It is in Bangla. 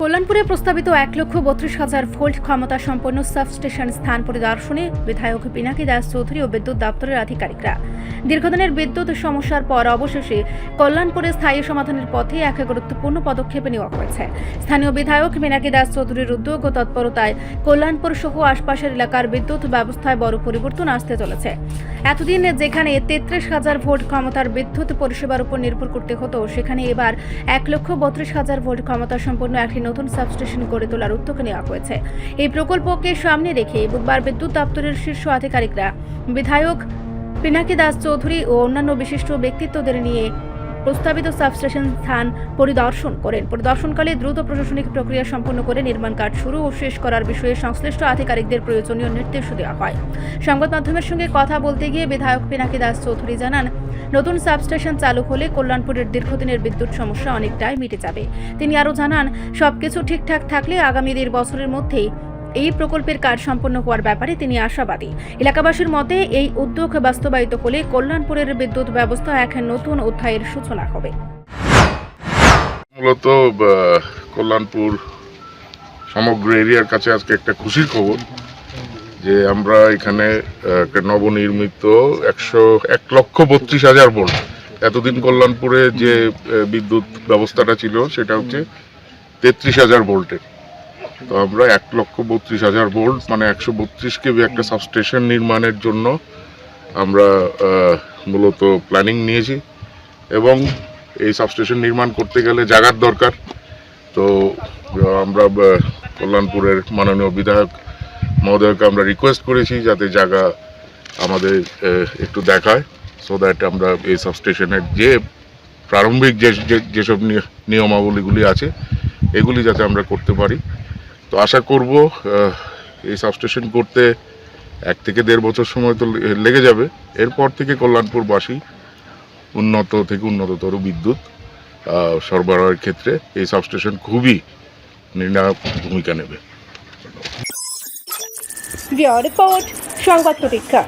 কল্যাণপুরে প্রস্তাবিত 1,32,000 ভোল্ট ক্ষমতা সম্পন্ন সাবস্টেশন স্থান পরিদর্শনে বিধায়ক পিনাকি দাস চৌধুরী ও বিদ্যুৎ দপ্তরের আধিকারিকরা। দীর্ঘদিনের বিদ্যুৎ সমস্যার পর অবশেষে কল্যাণপুরে স্থায়ী সমাধানের পথে এক গুরুত্বপূর্ণ পদক্ষেপ নেওয়া হয়েছে। স্থানীয় বিধায়ক পিনাকি দাস চৌধুরীর উদ্যোগ ও তৎপরতায় কল্যাণপুর সহ আশপাশের এলাকার বিদ্যুৎ ব্যবস্থায় বড় পরিবর্তন আসতে চলেছে। এতদিন যেখানে 33,000 ভোল্ট ক্ষমতার বিদ্যুৎ পরিষেবার উপর নির্ভর করতে হতো, সেখানে এবার 1,32,000 ভোল্ট ক্ষমতা সম্পন্ন একটি নতুন সাবস্টেশন গড়ে তোলার উদ্যোগ নেওয়া হয়েছে। এই প্রকল্পকে সামনে রেখে বুধবার বিদ্যুৎ দপ্তরের শীর্ষ আধিকারিকরা বিধায়ক পিনাকি দাস চৌধুরী ও অন্যান্য বিশিষ্ট ব্যক্তিত্বদের নিয়ে প্রস্তাবিত সাবস্টেশন স্থান পরিদর্শন করেন। পরিদর্শনকালে দ্রুত প্রশাসনিক প্রক্রিয়া সম্পন্ন করে নির্মাণ কাজ শুরু ও শেষ করার বিষয়ে সংশ্লিষ্ট আধিকারিকদের প্রয়োজনীয় নির্দেশ দেওয়া হয়। সংবাদ মাধ্যমের সঙ্গে কথা বলতে গিয়ে বিধায়ক পিনাকি দাস চৌধুরী জানান, নতুন সাবস্টেশন চালু হলে কল্যাণপুরের দীর্ঘদিনের বিদ্যুৎ সমস্যা অনেকটাই মিটে যাবে। তিনি আরও জানান, সবকিছু ঠিকঠাক থাকলে আগামী 1.5 বছরের মধ্যেই এই প্রকল্পের কাজ সম্পন্ন হওয়ার ব্যাপারে তিনি আশাবাদী। এলাকাবাসীর মতে এই উদ্যোগ বাস্তবায়িত হলে কল্যাণপুরের বিদ্যুৎ ব্যবস্থা এক নতুন অধ্যায়ের সূচনা হবে। মূলত কল্যাণপুর সমগ্র এরিয়ার কাছে আজকে একটা খুশির খবর যে আমরা এখানে একটা নবনির্মিত 1,32,000 ভোল্ট, এতদিন কল্যাণপুরে যে বিদ্যুৎ ব্যবস্থাটা ছিল সেটা হচ্ছে 33,000 ভোল্টের। তো আমরা 1,32,000 ভোল্ট মানে 132 কেভি একটা সাবস্টেশন নির্মাণের জন্য আমরা মূলত প্ল্যানিং নিয়েছি এবং এই সাবস্টেশন নির্মাণ করতে গেলে জায়গার দরকার। তো আমরা কল্যাণপুরের মাননীয় বিধায়ক মহোদয়কে আমরা রিকোয়েস্ট করেছি যাতে জায়গা আমাদের একটু দেখায়, সো দ্যাট আমরা এই সাবস্টেশনের যে প্রারম্ভিক যেসব নিয়মাবলীগুলি আছে এগুলি যাতে আমরা করতে পারি। তো আশা করব এই সাবস্টেশন করতে 1 থেকে 1.5 বছর সময় তো লেগে যাবে। এরপর থেকে কল্যাণপুরবাসী উন্নত থেকে উন্নততর বিদ্যুৎ সরবরাহের ক্ষেত্রে এই সাবস্টেশন খুবই নির্ণায়ক ভূমিকা নেবে। রিপোর্ট সংবাদ প্রতীক্ষা।